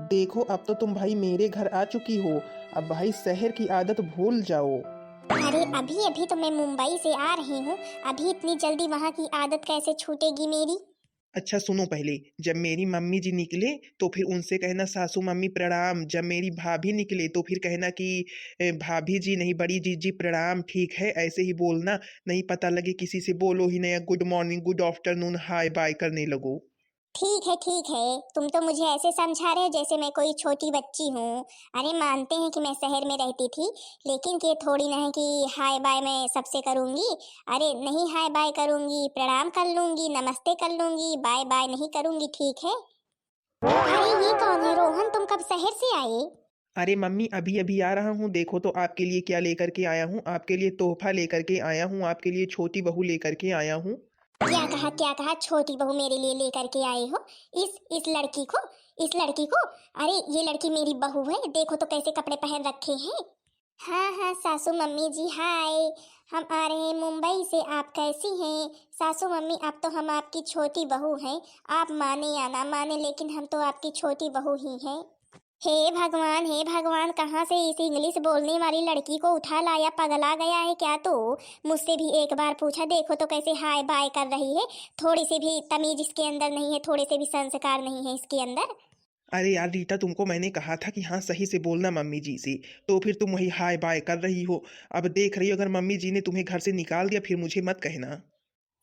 देखो अब तो तुम भाई मेरे घर आ चुकी हो। अब भाई शहर की आदत भूल जाओ। अरे अभी अभी तो मैं मुंबई से आ रही हूँ। अभी इतनी जल्दी वहाँ की आदत कैसे छूटेगी मेरी। अच्छा सुनो, पहले जब मेरी मम्मी जी निकले तो फिर उनसे कहना सासू मम्मी प्रणाम। जब मेरी भाभी निकले तो फिर कहना कि भाभी जी नहीं बड़ी जीजी प्रणाम। ठीक है, ऐसे ही बोलना। नहीं पता लगे किसी से बोलो ही नहीं, good morning good afternoon hi bye करने लगो। ठीक है ठीक है। तुम तो मुझे ऐसे समझा रहे हो जैसे मैं कोई छोटी बच्ची हूँ। अरे मानते हैं कि मैं शहर में रहती थी, लेकिन ये थोड़ी ना है कि हाय बाय मैं सबसे करूंगी। अरे नहीं, हाय बाय करूंगी, प्रणाम कर लूंगी, नमस्ते कर लूंगी, बाय बाय नहीं करूंगी, ठीक है। अरे ये कौन है रोहन, तुम कब शहर से आए। अरे मम्मी अभी अभी आ रहा हूँ। देखो तो आपके लिए क्या लेकर के आया हूँ। आपके लिए तोहफा लेकर के आया हूँ। आपके लिए छोटी बहू लेकर के आया हूँ। क्या कहा, छोटी बहू मेरे लिए लेकर के आए हो। इस लड़की को, इस लड़की को। अरे ये लड़की मेरी बहू है, देखो तो कैसे कपड़े पहन रखे हैं। हाँ हाँ सासू मम्मी जी हाय। हम आ रहे हैं मुंबई से, आप कैसी हैं सासू मम्मी। अब तो हम आपकी छोटी बहू हैं। आप माने या ना माने लेकिन हम तो आपकी छोटी बहू ही हैं। हे भगवान, कहाँ से इस इंग्लिश बोलने वाली लड़की को उठा लाया, पगला गया है क्या तो। मुझसे भी एक बार पूछा, देखो तो कैसे हाय बाय कर रही है। थोड़ी सी भी तमीज इसके अंदर नहीं है, थोड़े से भी संस्कार नहीं है इसके अंदर। अरे यार रीटा, तुमको मैंने कहा था कि हाँ सही से बोलना मम्मी जी से। तो फिर तुम वही हाय बाय कर रही हो। अब देख रही हो, अगर मम्मी जी ने तुम्हें घर से निकाल दिया फिर मुझे मत कहना।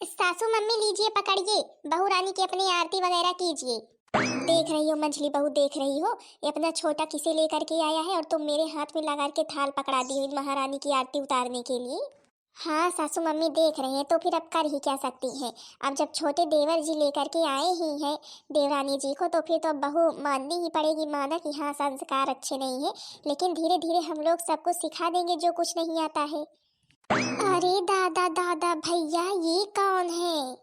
सासू मम्मी लीजिए पकड़िए, बहू रानी की अपनी आरती वगैरह कीजिए। देख रही हो मंझली बहू, देख रही हो ये अपना छोटा किसे लेकर के आया है और तुम मेरे हाथ में लगा के थाल पकड़ा दी हुई महारानी की आरती उतारने के लिए। हाँ सासू मम्मी देख रहे हैं तो फिर अब कर ही क्या सकती हैं। अब जब छोटे देवर जी लेकर के आए ही हैं देवरानी जी को, तो फिर तो अब बहू माननी ही पड़ेगी। माना कि हाँ संस्कार अच्छे नहीं है, लेकिन धीरे धीरे हम लोग सबको सिखा देंगे जो कुछ नहीं आता है। अरे दादा दादा भैया, ये कौन है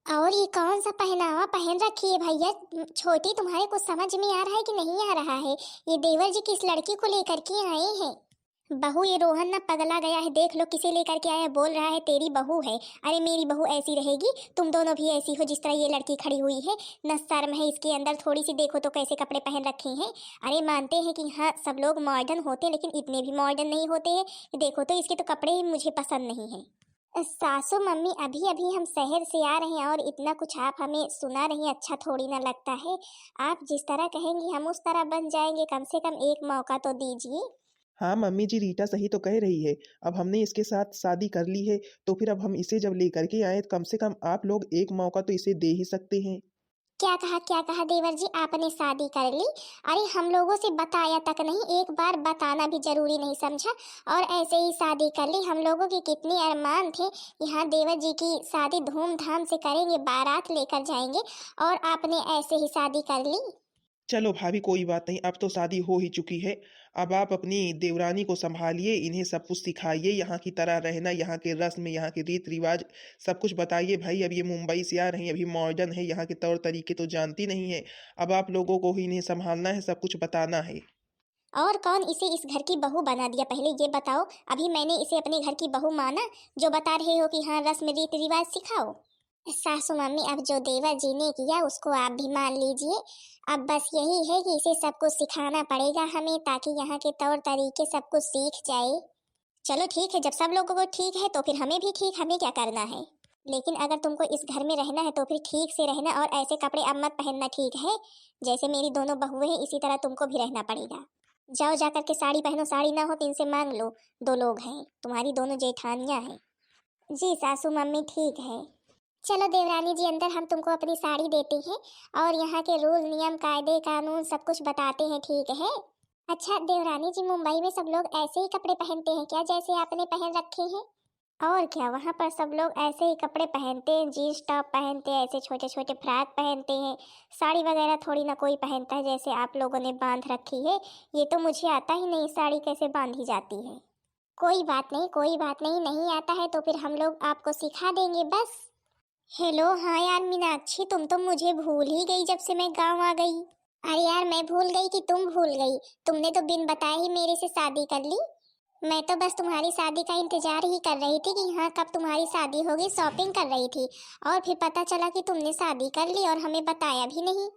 और ये कौन सा पहनावा पहन रखी है भैया। छोटी, तुम्हारे कुछ समझ में आ रहा है कि नहीं आ रहा है। ये देवर जी किस लड़की को लेकर के आए हैं। बहू ये रोहन ना पगला गया है, देख लो किसे लेकर के आया, बोल रहा है तेरी बहू है। अरे मेरी बहू ऐसी रहेगी, तुम दोनों भी ऐसी हो जिस तरह ये लड़की खड़ी हुई है। न शर्म है इसके अंदर थोड़ी सी, देखो तो कैसे कपड़े पहन रखे हैं। अरे मानते हैं कि हाँ सब लोग मॉडर्न होते हैं, लेकिन इतने भी मॉडर्न नहीं होते हैं। देखो तो इसके तो कपड़े ही मुझे पसंद नहीं है। सासू मम्मी अभी अभी हम शहर से आ रहे हैं और इतना कुछ आप हमें सुना रही हैं, अच्छा थोड़ी ना लगता है। आप जिस तरह कहेंगी हम उस तरह बन जाएंगे, कम से कम एक मौका तो दीजिए। हाँ मम्मी जी, रीटा सही तो कह रही है। अब हमने इसके साथ शादी कर ली है तो फिर अब हम इसे जब लेकर के आए तो कम से कम आप लोग एक मौका तो इसे दे ही सकते हैं। क्या कहा देवर जी, आपने शादी कर ली। अरे हम लोगों से बताया तक नहीं, एक बार बताना भी जरूरी नहीं समझा। और ऐसे ही शादी कर ली। हम लोगों के कितने अरमान थे, यहाँ देवर जी की शादी धूमधाम से करेंगे, बारात लेकर जाएंगे, और आपने ऐसे ही शादी कर ली। चलो भाभी कोई बात नहीं, अब तो शादी हो ही चुकी है। अब आप अपनी देवरानी को संभालिए, इन्हें सब कुछ सिखाइए, यहाँ की तरह रहना, यहाँ के रस्म, यहाँ के रीत रिवाज सब कुछ बताइए। भाई अब ये मुंबई से आ रही हैं, अभी मॉडर्न है, यहाँ के तौर तरीके तो जानती नहीं है। अब आप लोगों को ही इन्हें संभालना है, सब कुछ बताना है। और कौन इसे इस घर की बहू बना दिया, पहले ये बताओ। अभी मैंने इसे अपने घर की बहू माना, जो बता रहे हो कि हाँ रस्म रीति रिवाज सिखाओ। सासू मम्मी अब जो देवर जी ने किया उसको आप भी मान लीजिए। अब बस यही है कि इसे सब कुछ सिखाना पड़ेगा हमें, ताकि यहाँ के तौर तरीके सब कुछ सीख जाए। चलो ठीक है, जब सब लोगों को ठीक है तो फिर हमें भी ठीक, हमें क्या करना है। लेकिन अगर तुमको इस घर में रहना है तो फिर ठीक से रहना, और ऐसे कपड़े अब मत पहनना, ठीक है। जैसे मेरी दोनों बहुएं हैं इसी तरह तुमको भी रहना पड़ेगा। जाओ जाकर के साड़ी पहनो, साड़ी ना हो तो इनसे मांग लो। दो लोग हैं तुम्हारी, दोनों जेठानियां हैं। जी सासू मम्मी ठीक है। चलो देवरानी जी अंदर, हम तुमको अपनी साड़ी देते हैं और यहाँ के रूल नियम कायदे कानून सब कुछ बताते हैं, ठीक है। अच्छा देवरानी जी, मुंबई में सब लोग ऐसे ही कपड़े पहनते हैं क्या जैसे आपने पहन रखे हैं। और क्या, वहाँ पर सब लोग ऐसे ही कपड़े पहनते हैं, जीन्स टॉप पहनते हैं, ऐसे छोटे छोटे फ्रॉक पहनते हैं। साड़ी वगैरह थोड़ी ना कोई पहनता है जैसे आप लोगों ने बांध रखी है। ये तो मुझे आता ही नहीं, साड़ी कैसे बांधी जाती है। कोई बात नहीं, कोई बात नहीं, नहीं आता है तो फिर हम लोग आपको सिखा देंगे बस। हेलो, हाँ यार मीनाक्षी, तुम तो मुझे भूल ही गई जब से मैं गांव आ गई। अरे यार मैं भूल गई कि तुम भूल गई। तुमने तो बिन बताए ही मेरे से शादी कर ली। मैं तो बस तुम्हारी शादी का इंतजार ही कर रही थी कि हाँ कब तुम्हारी शादी होगी, शॉपिंग कर रही थी। और फिर पता चला कि तुमने शादी कर ली और हमें बताया भी नहीं।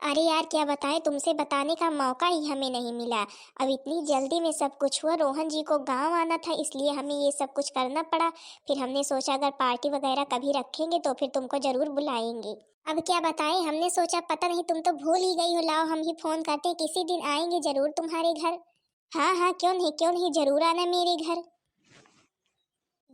अरे यार क्या बताएं, तुमसे बताने का मौका ही हमें नहीं मिला। अब इतनी जल्दी में सब कुछ हुआ, रोहन जी को गांव आना था इसलिए हमें ये सब कुछ करना पड़ा। फिर हमने सोचा अगर पार्टी वगैरह कभी रखेंगे तो फिर तुमको जरूर बुलाएंगे। अब क्या बताएं, हमने सोचा पता नहीं तुम तो भूल ही गई हो, लाओ हम ही फोन करते, किसी दिन आएंगे जरूर तुम्हारे घर। हाँ हाँ, क्यों नहीं जरूर आना मेरे घर।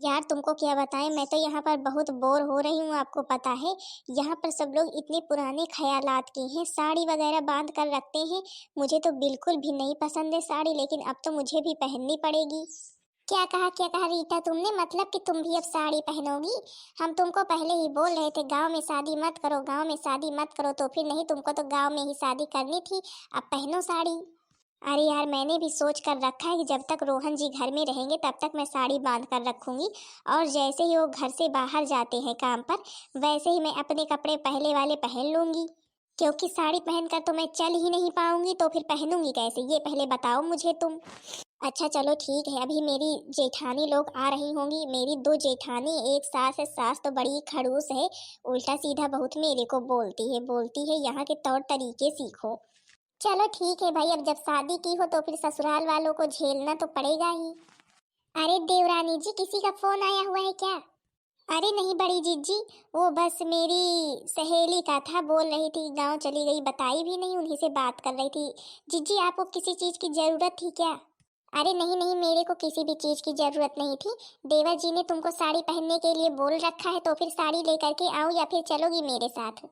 यार तुमको क्या बताएं, मैं तो यहाँ पर बहुत बोर हो रही हूँ, आपको पता है। यहाँ पर सब लोग इतने पुराने ख्यालात के हैं, साड़ी वगैरह बांध कर रखते हैं। मुझे तो बिल्कुल भी नहीं पसंद है साड़ी, लेकिन अब तो मुझे भी पहननी पड़ेगी। क्या कहा रीटा तुमने, मतलब कि तुम भी अब साड़ी पहनोगी? हम तुमको पहले ही बोल रहे थे गांव में शादी मत करो, गांव में शादी मत करो, तो फिर नहीं, तुमको तो गांव में ही शादी करनी थी। अब पहनो साड़ी। अरे यार मैंने भी सोच कर रखा है कि जब तक रोहन जी घर में रहेंगे तब तक मैं साड़ी बांध कर रखूंगी। और जैसे ही वो घर से बाहर जाते हैं काम पर, वैसे ही मैं अपने कपड़े पहले वाले पहन लूंगी। क्योंकि साड़ी पहनकर तो मैं चल ही नहीं पाऊंगी, तो फिर पहनूंगी कैसे, ये पहले बताओ मुझे तुम। अच्छा चलो ठीक है, अभी मेरी जेठानी लोग आ रही होंगी, मेरी दो जेठानी एक सास है, सास तो बड़ी खड़ूस है, उल्टा सीधा बहुत मेरे को बोलती है यहाँ के तौर तरीके सीखो। चलो ठीक है भाई, अब जब शादी की हो तो फिर ससुराल वालों को झेलना तो पड़ेगा ही। अरे देवरानी जी, किसी का फोन आया हुआ है क्या? अरे नहीं बड़ी जीजी, वो बस मेरी सहेली का था, बोल रही थी गांव चली गई, बताई भी नहीं, उन्हीं से बात कर रही थी। जीजी आपको किसी चीज की जरूरत थी क्या? अरे नहीं नहीं, मेरे को किसी भी चीज की जरूरत नहीं थी। देवर जी ने तुमको साड़ी पहनने के लिए बोल रखा है, तो फिर साड़ी लेकर के आओ या फिर चलोगी मेरे साथ?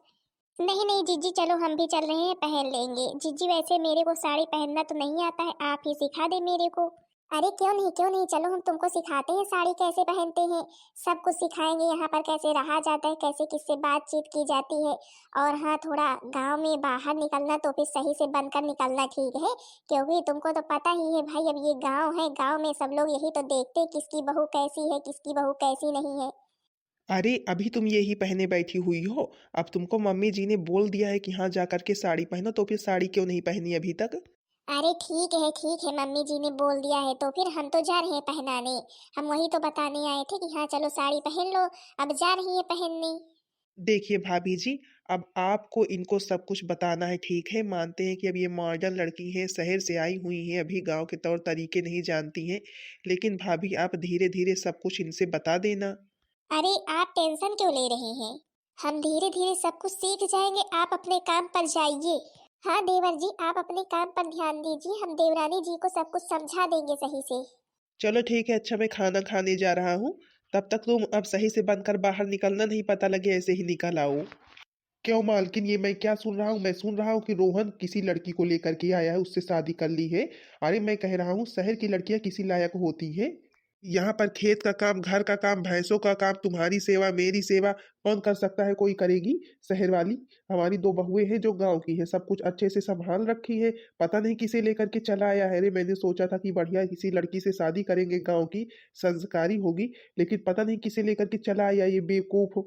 नहीं नहीं जीजी, चलो हम भी चल रहे हैं, पहन लेंगे। जीजी वैसे मेरे को साड़ी पहनना तो नहीं आता है, आप ही सिखा दे मेरे को। अरे क्यों नहीं, चलो हम तुमको सिखाते हैं साड़ी कैसे पहनते हैं। सब कुछ सिखाएंगे यहाँ पर, कैसे रहा जाता है, कैसे किससे बातचीत की जाती है। और हाँ, थोड़ा गांव में बाहर निकलना तो फिर सही से बनकर निकलना ठीक है। क्योंकि तुमको तो पता ही है भाई, अब ये गांव है, गांव में सब लोग यही तो देखते हैं किसकी बहू कैसी है, किसकी बहू कैसी नहीं है। अरे अभी तुम यही पहने बैठी हुई हो? अब तुमको मम्मी जी ने बोल दिया है कि हाँ जा करके साड़ी पहनो, तो फिर साड़ी क्यों नहीं पहनी अभी तक? अरे ठीक है, मम्मी जी ने बोल दिया है तो फिर हम तो जा रहे हैं पहनाने। हम वही तो बताने आए थे कि हाँ चलो साड़ी पहन लो, अब जा रही है पहनने। देखिए भाभी जी, अब आपको इनको सब कुछ बताना है, ठीक है, मानते हैं कि अब ये मॉडर्न लड़की हैं, शहर से आई हुई हैं, अभी गांव के तौर तरीके नहीं जानती हैं, लेकिन भाभी आप धीरे धीरे सब कुछ इनसे बता देना। अरे आप टेंशन क्यों ले रहे हैं? हम धीरे धीरे सब कुछ सीख जाएंगे, आप अपने काम पर जाइए। हाँ देवर जी, आप अपने काम पर ध्यान दीजिए, हम देवरानी जी को सब कुछ समझा देंगे सही से। चलो ठीक है, अच्छा मैं खाना खाने जा रहा हूँ, तब तक तुम अब सही से बनकर बाहर निकलना, नहीं पता लगे ऐसे ही निकल आओ। क्यों मालकिन, ये मैं क्या सुन रहा हूँ? मैं सुन रहा हूँ कि रोहन किसी लड़की को लेकर के आया है, उससे शादी कर ली है। अरे मैं कह रहा हूँ शहर की लड़कियां किसी लायक होती है? यहाँ पर खेत का काम, घर का काम, भैंसों का काम, तुम्हारी सेवा, मेरी सेवा कौन कर सकता है? कोई करेगी? शहर वाली। हमारी दो बहुएं हैं जो गांव की है, सब कुछ अच्छे से संभाल रखी है। पता नहीं किसे लेकर के चला आया है रे। मैंने सोचा था कि बढ़िया किसी लड़की से शादी करेंगे गांव की, संस्कारी होगी, लेकिन पता नहीं किसे लेकर के चला आया ये बेवकूफ।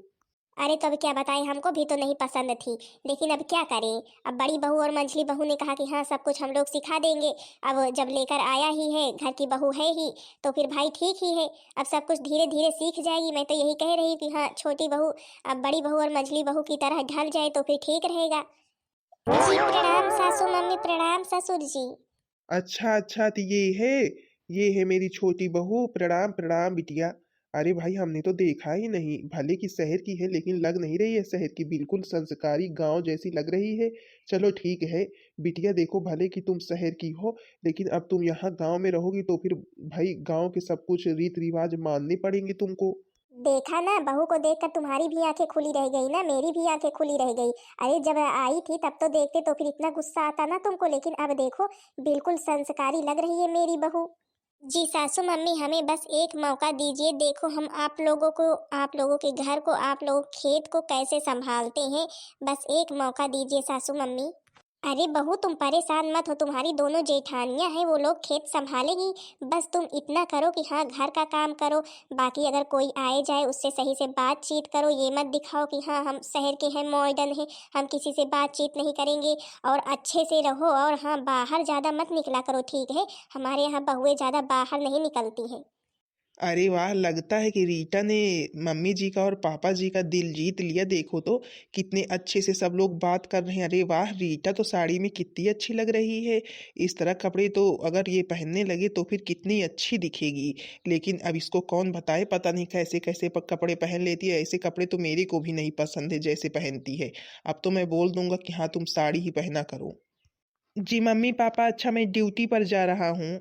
अरे तो अब क्या बताएं, हमको भी तो नहीं पसंद थी, लेकिन अब क्या करें। अब बड़ी बहू और मंझली बहू ने कहा कि हाँ सब कुछ हम लोग सिखा देंगे। अब जब लेकर आया ही है, घर की बहू है ही, तो फिर भाई ठीक ही है। अब सब कुछ धीरे धीरे सीख जाएगी, मैं तो यही कह रही हूँ कि हाँ छोटी बहू अब बड़ी बहू और मंझली बहू की तरह ढल जाए तो फिर ठीक रहेगा। जी प्रणाम सासू मम्मी, प्रणाम ससुर जी। अच्छा अच्छा, तो ये है मेरी छोटी बहू। प्रणाम प्रणाम बिटिया। अरे भाई हमने तो देखा ही नहीं, भले की शहर की है लेकिन लग नहीं रही है शहर की, बिल्कुल संस्कारी गांव जैसी लग रही है। चलो ठीक है बिटिया, देखो भले कि तुम शहर की हो, लेकिन अब तुम यहाँ गांव में रहोगी तो फिर भाई गांव के सब कुछ रीत रिवाज मानने पड़ेंगे तुमको। देखा ना, बहू को देखकर तुम्हारी भी आंखें खुली रह गई ना, मेरी भी आंखें खुली रह गई। अरे जब आई थी तब तो देखते तो फिर इतना गुस्सा आता ना तुमको, लेकिन अब देखो बिल्कुल संस्कारी लग रही है मेरी बहू। जी सासू मम्मी, हमें बस एक मौका दीजिए, देखो हम आप लोगों को, आप लोगों के घर को, आप लोग खेत को कैसे संभालते हैं, बस एक मौका दीजिए सासू मम्मी। अरे बहू तुम परेशान मत हो, तुम्हारी दोनों जेठानियां हैं, वो लोग खेत संभालेगी। बस तुम इतना करो कि हाँ घर का काम करो, बाकी अगर कोई आए जाए उससे सही से बातचीत करो, ये मत दिखाओ कि हाँ हम शहर के हैं, मॉडर्न हैं, हम किसी से बातचीत नहीं करेंगे। और अच्छे से रहो, और हाँ बाहर ज़्यादा मत निकला करो, ठीक है? हमारे यहाँ बहुएं ज़्यादा बाहर नहीं निकलती हैं। अरे वाह! लगता है कि रीटा ने मम्मी जी का और पापा जी का दिल जीत लिया। देखो तो कितने अच्छे से सब लोग बात कर रहे हैं। अरे वाह! रीटा तो साड़ी में कितनी अच्छी लग रही है। इस तरह कपड़े तो अगर ये पहनने लगे तो फिर कितनी अच्छी दिखेगी। लेकिन अब इसको कौन बताए, पता नहीं कैसे-कैसे प कपड़े पहन लेती है। ऐसे कपड़े तो मेरे को भी नहीं पसंद है जैसे पहनती है। अब तो मैं बोल दूँगा कि हाँ, तुम साड़ी ही पहना करो। जी मम्मी पापा, अच्छा मैं ड्यूटी पर जा रहा हूँ।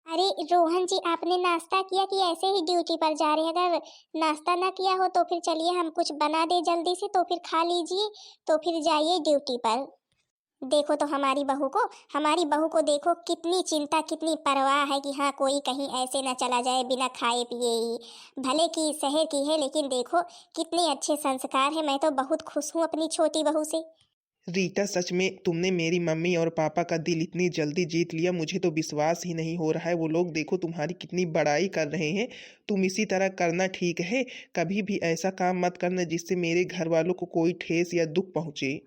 अरे रोहन जी, आपने नाश्ता किया कि ऐसे ही ड्यूटी पर जा रहे हैं? अगर नाश्ता ना किया हो तो फिर चलिए हम कुछ बना दे जल्दी से, तो फिर खा लीजिए, तो फिर जाइए ड्यूटी पर। देखो तो हमारी बहू को देखो, कितनी चिंता कितनी परवाह है कि हाँ कोई कहीं ऐसे ना चला जाए बिना खाए पिए ही। भले की शहर की है लेकिन देखो कितने अच्छे संस्कार है। मैं तो बहुत खुश हूँ अपनी छोटी बहू से। रीटा, सच में तुमने मेरी मम्मी और पापा का दिल इतनी जल्दी जीत लिया, मुझे तो विश्वास ही नहीं हो रहा है। वो लोग देखो तुम्हारी कितनी बड़ाई कर रहे हैं। तुम इसी तरह करना, ठीक है? कभी भी ऐसा काम मत करना जिससे मेरे घर वालों को कोई ठेस या दुख पहुंचे।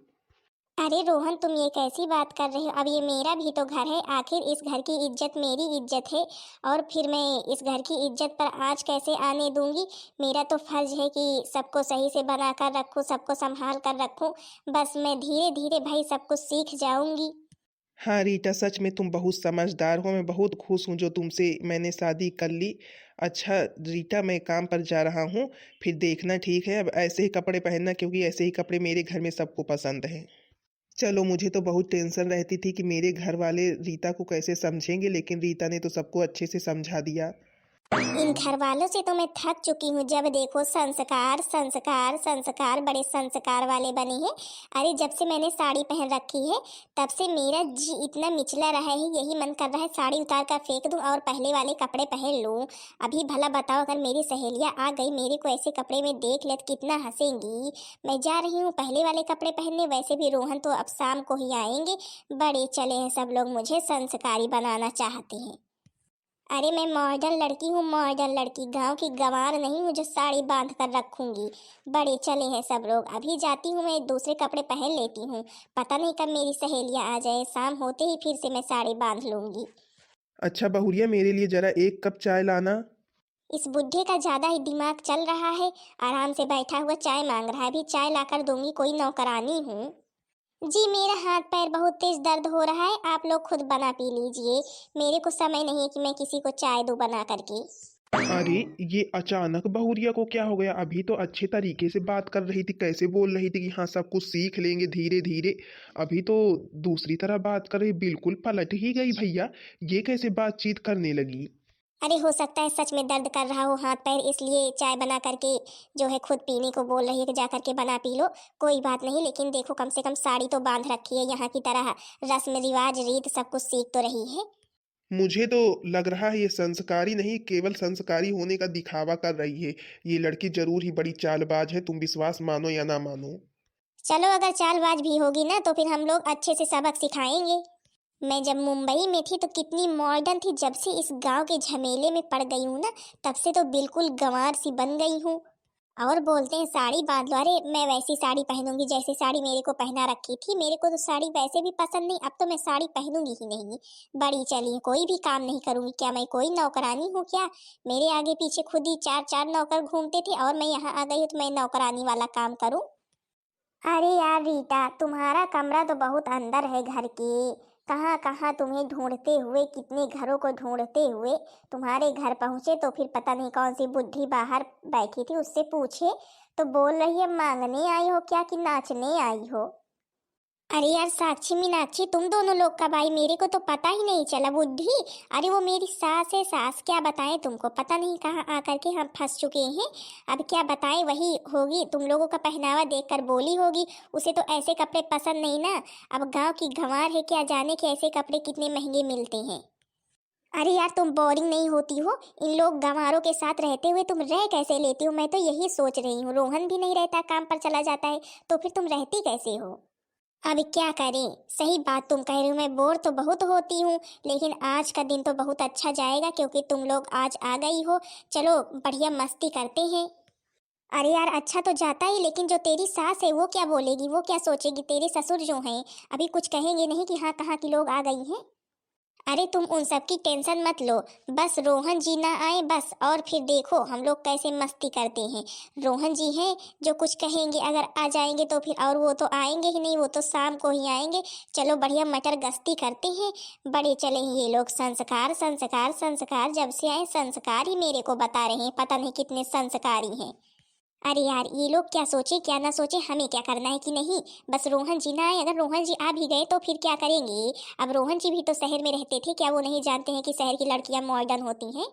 अरे रोहन, तुम ये कैसी बात कर रहे हो? अब ये मेरा भी तो घर है, आखिर इस घर की इज्जत मेरी इज्जत है। और फिर मैं इस घर की इज्जत पर आँच कैसे आने दूंगी? मेरा तो फर्ज है कि सबको सही से बना कर रखूँ, सबको संभाल कर रखूँ। बस मैं धीरे धीरे भाई सब कुछ सीख जाऊंगी। हाँ रीटा, सच में तुम बहुत समझदार हो। मैं बहुत खुश हूँ जो तुमसे मैंने शादी कर ली। अच्छा रीटा, मैं काम पर जा रहा हूँ। फिर देखना, ठीक है? अब ऐसे ही कपड़े पहनना, क्योंकि ऐसे ही कपड़े मेरे घर में सबको पसंद हैं। चलो, मुझे तो बहुत टेंशन रहती थी कि मेरे घर वाले रीता को कैसे समझेंगे, लेकिन रीता ने तो सबको अच्छे से समझा दिया। इन घर वालों से तो मैं थक चुकी हूँ। जब देखो संस्कार संस्कार संस्कार, बड़े संस्कार वाले बने हैं। अरे जब से मैंने साड़ी पहन रखी है तब से मेरा जी इतना मिचला रहा है, यही मन कर रहा है साड़ी उतार कर फेंक दूं और पहले वाले कपड़े पहन लूं। अभी भला बताओ, अगर मेरी सहेलियां आ गई मेरे को ऐसे कपड़े में देख ले तो कितना हंसेंगी। मैं जा रही हूँ पहले वाले कपड़े पहनने। वैसे भी रोहन तो अब शाम को ही आएंगे। बड़े चले हैं सब लोग, मुझे संस्कारी बनाना चाहते हैं। अरे मैं मॉडर्न लड़की हूँ, मॉडर्न लड़की, गांव की गंवार नहीं हूँ जो साड़ी बांध कर रखूंगी। बड़े चले हैं सब लोग। अभी जाती हूँ, मैं दूसरे कपड़े पहन लेती हूँ। पता नहीं कब मेरी सहेलियां आ जाए, शाम होते ही फिर से मैं साड़ी बांध लूंगी। अच्छा बहुरिया, मेरे लिए जरा एक कप चाय लाना। इस बुढ़े का ज्यादा ही दिमाग चल रहा है। आराम से बैठा हुआ चाय मांग रहा है। अभी चाय लाकर दूंगी, कोई नौकरानी हूँ? जी मेरा हाथ पैर बहुत तेज दर्द हो रहा है, आप लोग खुद बना पी लीजिए। मेरे को समय नहीं है कि मैं किसी को चाय दूं बना करके। अरे, ये अचानक बहुरिया को क्या हो गया? अभी तो अच्छे तरीके से बात कर रही थी, कैसे बोल रही थी कि हाँ सब कुछ सीख लेंगे धीरे धीरे। अभी तो दूसरी तरह बात कर रही, बिल्कुल पलट ही गई भैया। ये कैसे बातचीत करने लगी? अरे हो सकता है सच में दर्द कर रहा हो हाथ पैर, इसलिए चाय बना करके जो है खुद पीने को बोल रही है कि जा करके बना पी लो। कोई बात नहीं, लेकिन देखो कम से कम साड़ी तो बांध रखी है, यहाँ की तरह रस्म रिवाज रीत सब कुछ सीख तो रही है। मुझे तो लग रहा है ये संस्कारी नहीं, केवल संस्कारी होने का दिखावा कर रही है। ये लड़की जरूर ही बड़ी चालबाज है, तुम विश्वास मानो या ना मानो। चलो अगर चालबाज भी होगी ना तो फिर हम लोग अच्छे से सबक सिखाएंगे। मैं जब मुंबई में थी तो कितनी मॉडर्न थी, जब से इस गांव के झमेले में पड़ गई हूँ ना तब से तो बिल्कुल गंवार सी बन गई हूँ। और बोलते हैं साड़ी बांध लो, अरे मैं वैसी साड़ी पहनूंगी जैसी साड़ी मेरे को पहना रखी थी। मेरे को तो साड़ी वैसे भी पसंद नहीं, अब तो मैं साड़ी पहनूंगी ही नहीं। बड़ी चली, कोई भी काम नहीं करूंगी। क्या मैं कोई नौकरानी हूँ क्या? मेरे आगे पीछे खुद ही चार चार नौकर घूमते थे और मैं यहाँ आ गई हूँ तो मैं नौकरानी वाला काम करूँ? अरे यार रीटा, तुम्हारा कमरा तो बहुत अंदर है घर के। कहाँ कहाँ तुम्हें ढूंढते हुए, कितने घरों को ढूंढते हुए तुम्हारे घर पहुंचे तो फिर पता नहीं कौन सी बुढ़ी बाहर बैठी थी, उससे पूछे तो बोल रही है मांगने आई हो क्या कि नाचने आई हो। अरे यार साक्षी मीनाक्षी, तुम दोनों लोग का भाई, मेरे को तो पता ही नहीं चला बुद्धि। अरे वो मेरी सास है, सास क्या बताएं तुमको, पता नहीं कहाँ आकर के हम फंस चुके हैं। अब क्या बताएं, वही होगी तुम लोगों का पहनावा देखकर बोली होगी। उसे तो ऐसे कपड़े पसंद नहीं ना। अब गांव की गंवार है, क्या जाने कि ऐसे कपड़े कितने महंगे मिलते हैं। अरे यार तुम बोरिंग नहीं होती हो? इन लोग गंवारों के साथ रहते हुए तुम रह कैसे लेती हो? मैं तो यही सोच रही हूँ। रोहन भी नहीं रहता, काम पर चला जाता है, तो फिर तुम रहती कैसे हो? अब क्या करें, सही बात तुम कह रही हो, मैं बोर तो बहुत होती हूँ। लेकिन आज का दिन तो बहुत अच्छा जाएगा क्योंकि तुम लोग आज आ गई हो। चलो बढ़िया मस्ती करते हैं। अरे यार अच्छा तो जाता ही, लेकिन जो तेरी सास है वो क्या बोलेगी, वो क्या सोचेगी? तेरे ससुर जो हैं अभी कुछ कहेंगे नहीं कि हाँ कहाँ की लोग आ गई हैं? अरे तुम उन सब की टेंशन मत लो, बस रोहन जी ना आए बस, और फिर देखो हम लोग कैसे मस्ती करते हैं। रोहन जी हैं जो कुछ कहेंगे, अगर आ जाएंगे तो फिर, और वो तो आएंगे ही नहीं, वो तो शाम को ही आएंगे। चलो बढ़िया मटर गश्ती करते हैं। बड़े चले हैं ये लोग, संस्कार संस्कार संस्कार, जब से आए संस्कार ही मेरे को बता रहे हैं, पता नहीं कितने संस्कारी हैं। अरे यार ये लोग क्या सोचे क्या ना सोचे, हमें क्या करना है कि नहीं, बस रोहन जी ना आए। अगर रोहन जी आ भी गए तो फिर क्या करेंगे। अब रोहन जी भी तो शहर में रहते थे, क्या वो नहीं जानते हैं कि शहर की लड़कियां मॉडर्न होती हैं।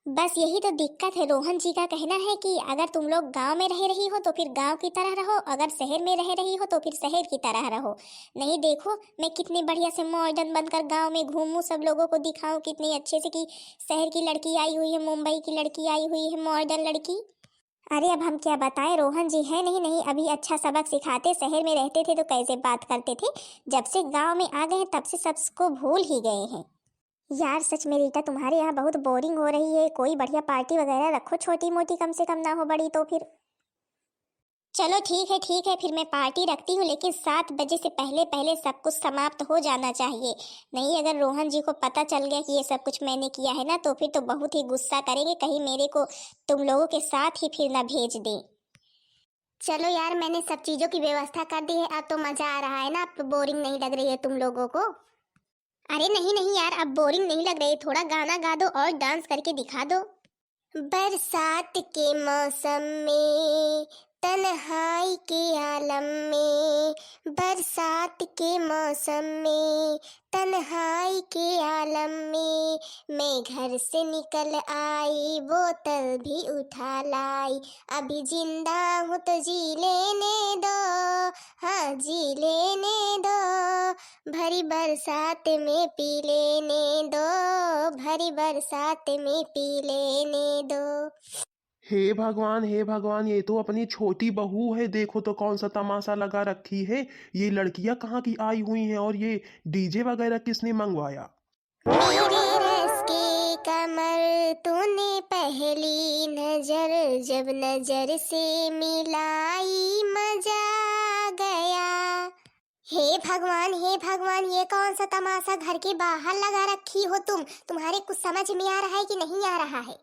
बस यही तो दिक्कत है, रोहन जी का कहना है कि अगर तुम लोग गांव में रह रही हो तो फिर गांव की तरह रहो, अगर शहर में रह रही हो तो फिर शहर की तरह रहो। नहीं देखो मैं कितनी बढ़िया से मॉडर्न बनकर गांव में घूमूं, सब लोगों को दिखाऊं कितनी अच्छे से कि शहर की लड़की आई हुई है, मुंबई की लड़की आई हुई है, मॉडर्न लड़की। अरे अब हम क्या बताएं, रोहन जी है नहीं नहीं अभी अच्छा सबक सिखाते, शहर में रहते थे तो कैसे बात करते थे, जब से गांव में आ गए हैं तब से सबको भूल ही गए हैं। यार सच में रीटा तुम्हारे यहाँ बहुत बोरिंग हो रही है, कोई बढ़िया पार्टी वगैरह रखो, छोटी मोटी कम से कम ना हो बड़ी तो फिर। चलो ठीक है, फिर मैं पार्टी रखती हूँ, लेकिन 7 बजे से पहले पहले सब कुछ समाप्त हो जाना चाहिए। नहीं अगर रोहन जी को पता चल गया कि ये सब कुछ मैंने किया है ना, तो फिर तो बहुत ही गुस्सा करेंगे, कहीं मेरे को तुम लोगों के साथ ही फिर ना भेज दें। चलो यार मैंने सब चीजों की व्यवस्था कर दी है, अब तो मजा आ रहा है ना, अब तो बोरिंग नहीं लग रही है तुम लोगों को। अरे नहीं नहीं यार अब बोरिंग नहीं लग रही, थोड़ा गाना गा दो और डांस करके दिखा दो। बरसात के मौसम में, तन्हाई के आलम में, बरसात के मौसम में, तन्हाई के आलम में, मैं घर से निकल आई बोतल भी उठा लाई, अभी जिंदा हूँ तो जी लेने दो, हाँ जी लेने दो, भरी बरसात में पी लेने दो, भरी बरसात में पी लेने दो। हे भगवान, ये तो अपनी छोटी बहू है, देखो तो कौन सा तमाशा लगा रखी है। ये लड़कियां कहाँ की आई हुई हैं और ये डीजे वगैरह किसने मंगवाया। मेरे रस की कमर तूने पहली नजर जब नजर से मिलाई, मजा आ गया। हे भगवान ये कौन सा तमाशा घर के बाहर लगा रखी हो तुम, तुम्हारे कुछ समझ में आ रहा है कि नहीं आ रहा है।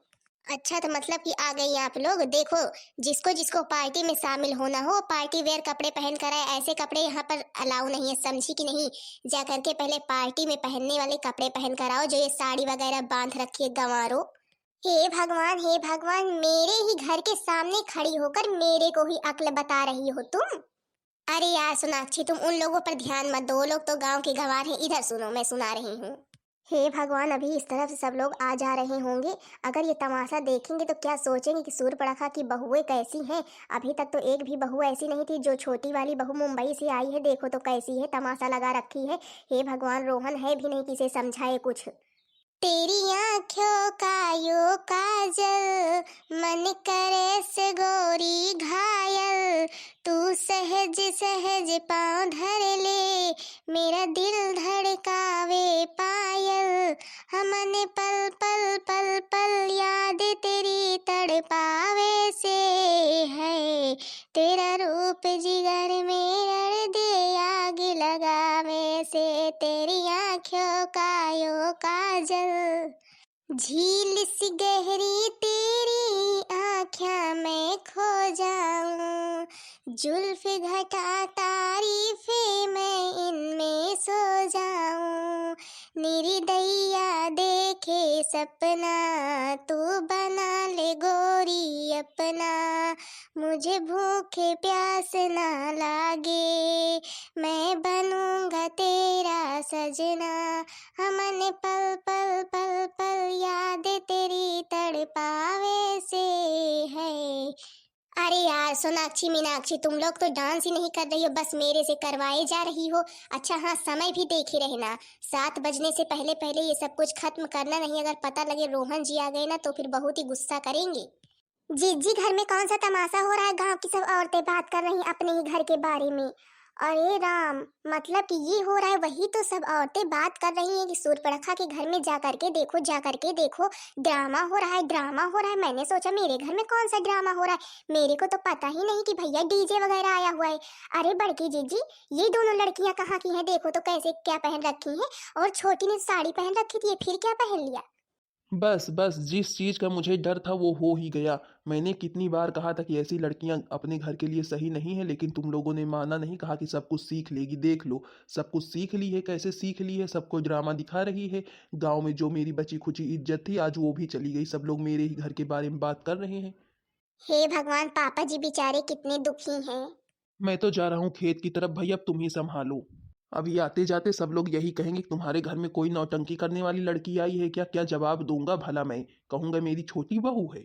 अच्छा तो मतलब कि आ गई आप लोग, देखो जिसको जिसको पार्टी में शामिल होना हो पार्टी वेयर कपड़े पहन कर आए, ऐसे कपड़े यहाँ पर अलाउ नहीं है, समझी कि नहीं। जा करके पहले पार्टी में पहनने वाले कपड़े पहन कर आओ, जो ये साड़ी वगैरह बांध रखी है गंवारो। हे भगवान मेरे ही घर के सामने खड़ी होकर मेरे को ही अक्ल बता रही हो तुम। अरे यार सोनाक्षी तुम उन लोगों पर ध्यान मत दो, वो लोग तो गांव के गंवार हैं, इधर सुनो मैं सुना रही हूँ। हे भगवान अभी इस तरफ से सब लोग आ जा रहे होंगे, अगर ये तमाशा देखेंगे तो क्या सोचेंगे कि सूर्पणखा की बहुएं कैसी हैं। अभी तक तो एक भी बहू ऐसी नहीं थी, जो छोटी वाली बहू मुंबई से आई है देखो तो कैसी है, तमाशा लगा रखी है। हे भगवान रोहन है भी नहीं किसे समझाए कुछ। तेरी आँखों का यो काजल, मन करे से गोरी घायल, तू सहज सहज पाँव धर ले, मेरा दिल धड़कावे पायल, हमने पल पल पल पल याद तेरी तड़पावे से है, तेरा रूप जिगर में रड़ दे आग लगावे से, तेरी आँखों का यो काजल, झील सी गहरी तेरी आँखें में खो जाऊं, जुल्फ घटा तारीफे मैं इनमें सो जाऊं, निर्दया देखे सपना तू बना ले गोरी अपना, मुझे भूखे प्यास ना लागे, मैं बनूंगा तेरा सजना, हमने पल पल पल पल याद तेरी तड़पावे से है। अरे यार सोनाक्षी मीनाक्षी तुम लोग तो डांस ही नहीं कर रही हो, बस मेरे से करवाए जा रही हो। अच्छा हाँ समय भी देखे रहना, 7 बजने से पहले पहले ये सब कुछ खत्म करना, नहीं अगर पता लगे रोहन जी आ गए ना तो फिर बहुत ही गुस्सा करेंगे। जी जी घर में कौन सा तमाशा हो रहा है, गांव की सब औरतें बात कर रही अपने ही घर के बारे में। अरे राम, मतलब कि ये हो रहा है। वही तो सब औरतें बात कर रही हैं कि सूर्पणखा के घर में जा करके देखो, ड्रामा हो रहा है, ड्रामा हो रहा है। मैंने सोचा मेरे घर में कौन सा ड्रामा हो रहा है, मेरे को तो पता ही नहीं कि भैया डीजे वगैरह आया हुआ है। अरे बड़की जीजी, ये दोनों लड़कियां कहाँ की हैं? देखो तो कैसे क्या पहन रखी हैं, और छोटी ने साड़ी पहन रखी थी, ये फिर क्या पहन लिया? बस बस, जिस चीज का मुझे डर था वो हो ही गया। मैंने कितनी बार कहा था कि ऐसी लड़कियां अपने घर के लिए सही नहीं है, लेकिन तुम लोगों ने माना नहीं, कहा कि सब कुछ सीख लेगी। देख लो, सब कुछ सीख ली है। कैसे सीख ली है? सबको ड्रामा दिखा रही है। गांव में जो मेरी बची खुची इज्जत थी, आज वो भी चली गई। सब लोग मेरे ही घर के बारे में बात कर रहे हैं। हे भगवान, पापा जी बेचारे कितने दुखी हैं। मैं तो जा रहा हूँ खेत की तरफ भाई, अब तुम ही संभालो। अभी आते जाते सब लोग यही कहेंगे कि तुम्हारे घर में कोई नौटंकी करने वाली लड़की आई है क्या? क्या जवाब दूंगा भला मैं? कहूंगा मेरी छोटी बहू है।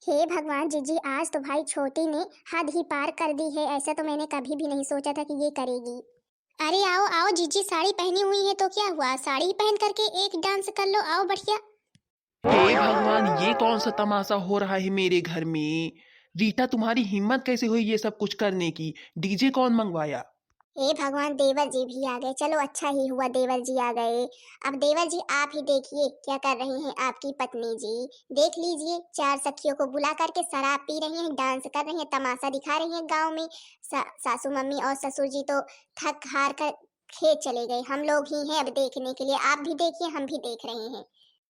हे भगवान जीजी, आज तो भाई छोटी ने हद ही पार कर दी है। ऐसा तो मैंने कभी भी नहीं सोचा था कि ये करेगी। अरे आओ आओ जीजी, साड़ी पहनी हुई है तो क्या हुआ, साड़ी ही पहन करके एक डांस कर लो, आओ बढ़िया। हे भगवान, ये कौन सा तमाशा हो रहा है मेरे घर में? रीटा, तुम्हारी हिम्मत कैसे हुई ये सब कुछ करने की? डीजे कौन मंगवाया? हे भगवान, देवर जी भी आ गए। चलो अच्छा ही हुआ देवर जी आ गए। अब देवर जी आप ही देखिए क्या कर रही हैं आपकी पत्नी जी। देख लीजिए, चार सखियों को बुला करके शराब पी रही हैं, डांस कर रही हैं, तमाशा दिखा रही हैं गांव में। सासू मम्मी और ससुर जी तो थक हार कर खेत चले गए। हम लोग ही हैं अब देखने के लिए। आप भी देखिए, हम भी देख रहे हैं।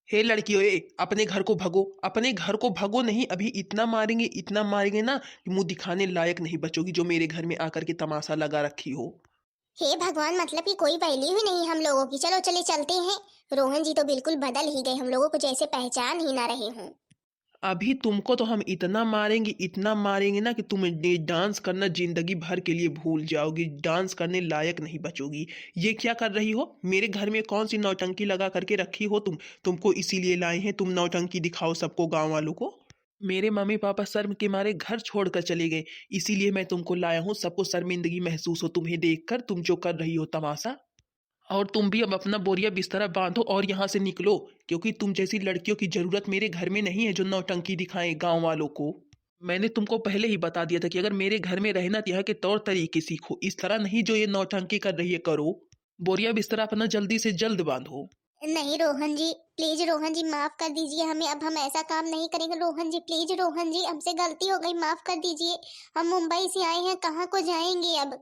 हे लड़कियों, अपने घर को भगो, अपने घर को भगो। नहीं, अभी इतना मारेंगे ना कि मुंह दिखाने लायक नहीं बचोगी, जो मेरे घर में आकर के तमाशा लगा रखी हो। हे भगवान, मतलब कि कोई वैल्यू ही नहीं हम लोगों की। चलो चले चलते हैं। रोहन जी तो बिल्कुल बदल ही गए, हम लोगों को जैसे पहचान ही ना रहे हों। अभी तुमको तो हम इतना मारेंगे ना कि तुम डांस करना जिंदगी भर के लिए भूल जाओगी। डांस करने लायक नहीं बचोगी। ये क्या कर रही हो? मेरे घर में कौन सी नौटंकी लगा करके रखी हो तुम? तुमको इसीलिए लाए हैं, तुम नौटंकी दिखाओ सबको, गांव वालों को। मेरे मम्मी पापा शर्म के मारे घर छोड़कर चले गए, इसीलिए मैं तुमको लाया हूँ। सबको शर्मिंदगी महसूस हो तुम्हें देखकर, तुम जो कर रही हो तमाशा। और तुम भी अब अपना बोरिया बिस्तर बांधो और यहाँ से निकलो, क्योंकि तुम जैसी लड़कियों की जरूरत मेरे घर में नहीं है जो नौटंकी दिखाएं गांव वालों को। मैंने तुमको पहले ही बता दिया था कि अगर मेरे घर में रहना तो यहाँ के तौर तरीके सीखो, इस तरह नहीं जो ये नौटंकी कर रही है करो। बोरिया बिस्तर अपना जल्दी से जल्द बांधो। नहीं रोहन जी, प्लीज रोहन जी माफ कर दीजिए हमें। अब हम ऐसा काम नहीं करेंगे रोहन जी। प्लीज रोहन जी, हमसे गलती हो गई, माफ कर दीजिए। हम मुंबई से आए हैं, कहाँ को जाएंगे अब?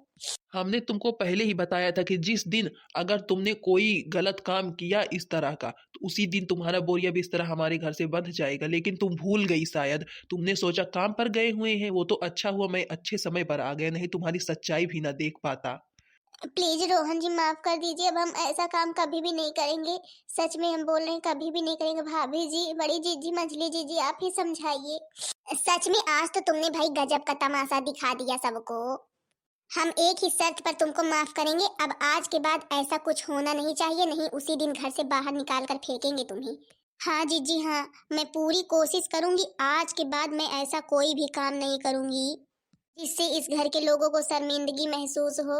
हमने तुमको पहले ही बताया था कि जिस दिन अगर तुमने कोई गलत काम किया इस तरह का, तो उसी दिन तुम्हारा बोरिया बिस्तर हमारे घर से बंध जाएगा। लेकिन तुम भूल गई शायद। तुमने सोचा काम पर गए हुए हैं, वो तो अच्छा हुआ मैं अच्छे समय पर आ गया, नहीं तुम्हारी सच्चाई भी ना देख पाता। प्लीज रोहन जी माफ कर दीजिए। अब हम ऐसा काम कभी भी नहीं करेंगे। सच में हम बोल रहे हैं, कभी भी नहीं करेंगे। भाभी जी, बड़ी जीजी, मझली जीजी, आप ही समझाइए। सच में आज तो तुमने भाई गजब का तमाशा दिखा दिया सबको। हम एक ही शर्त पर तुमको माफ करेंगे। अब आज के बाद ऐसा कुछ होना नहीं चाहिए, नहीं उसी दिन घर से बाहर निकाल कर फेंकेंगे तुम्हें। हाँ जीजी हाँ, मैं पूरी कोशिश करूंगी। आज के बाद मैं ऐसा कोई भी काम नहीं करूंगी जिससे इस घर के लोगों को शर्मिंदगी महसूस हो।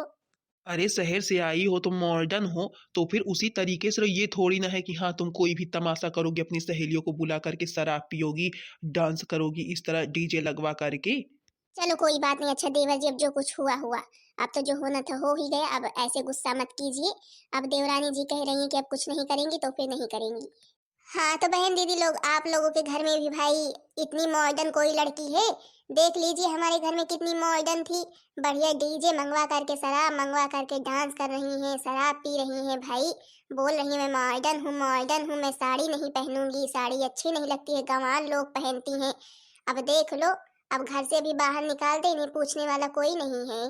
अरे शहर से आई हो तो मॉडर्न हो, तो फिर उसी तरीके से रहो। ये थोड़ी ना है कि हाँ तुम कोई भी तमाशा करोगी, अपनी सहेलियों को बुला करके शराब पियोगी, डांस करोगी इस तरह डीजे लगवा करके। चलो कोई बात नहीं। अच्छा देवर जी, अब जो कुछ हुआ हुआ। अब तो जो होना था हो ही गया। अब ऐसे गुस्सा मत कीजिए। अब देवरानी जी कह रही हैं कि अब कुछ नहीं करेंगी तो फिर नहीं करेंगी। हाँ तो बहन दीदी लोग, आप लोगों के घर में भी भाई इतनी मॉडर्न कोई लड़की है? देख लीजिए हमारे घर में कितनी मॉडर्न थी। बढ़िया डीजे मंगवा करके, शराब मंगवा करके डांस कर रही हैं, शराब पी रही हैं भाई। बोल रही हैं मैं मॉडर्न हूँ, मॉडर्न हूँ, मैं साड़ी नहीं पहनूंगी, साड़ी अच्छी नहीं लगती है, गंवार लोग पहनती हैं। अब देख लो, अब घर से भी बाहर निकाल दे, इन्हें पूछने वाला कोई नहीं है।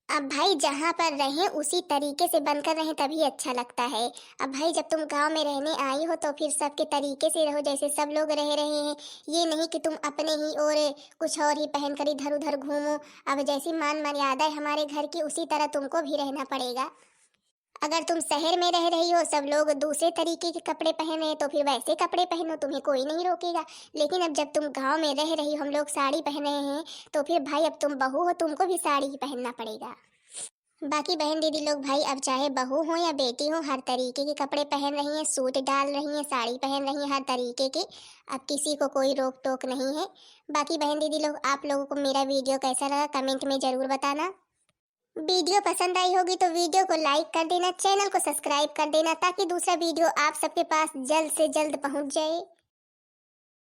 अब भाई जहाँ पर रहें उसी तरीके से बनकर रहें, तभी अच्छा लगता है। अब भाई जब तुम गांव में रहने आई हो तो फिर सबके तरीके से रहो जैसे सब लोग रह रहे हैं। ये नहीं कि तुम अपने ही और कुछ और ही पहन कर इधर उधर घूमो। अब जैसी मान मर्यादा है हमारे घर की, उसी तरह तुमको भी रहना पड़ेगा। अगर तुम शहर में रह रही हो, सब लोग दूसरे तरीके के कपड़े पहन रहे हैं, तो फिर वैसे कपड़े पहनो, तुम्हें कोई नहीं रोकेगा। लेकिन अब जब तुम गांव में रह रही हो, हम लोग साड़ी पहन रहे हैं, तो फिर भाई अब तुम बहू हो, तुमको भी साड़ी ही पहनना पड़ेगा। बाकी बहन दीदी लोग भाई, अब चाहे बहू हो या बेटी हो, हर तरीके के कपड़े पहन रही हैं, सूट डाल रही हैं, साड़ी पहन रही हैं, हर तरीके के। अब किसी को कोई रोक टोक नहीं है। बाकी बहन दीदी लोग, आप लोगों को मेरा वीडियो कैसा लगा कमेंट में जरूर बताना। वीडियो पसंद आई होगी तो वीडियो को लाइक कर देना, चैनल को सब्सक्राइब कर देना ताकि दूसरा वीडियो आप सबके पास जल्द से जल्द पहुंच जाए।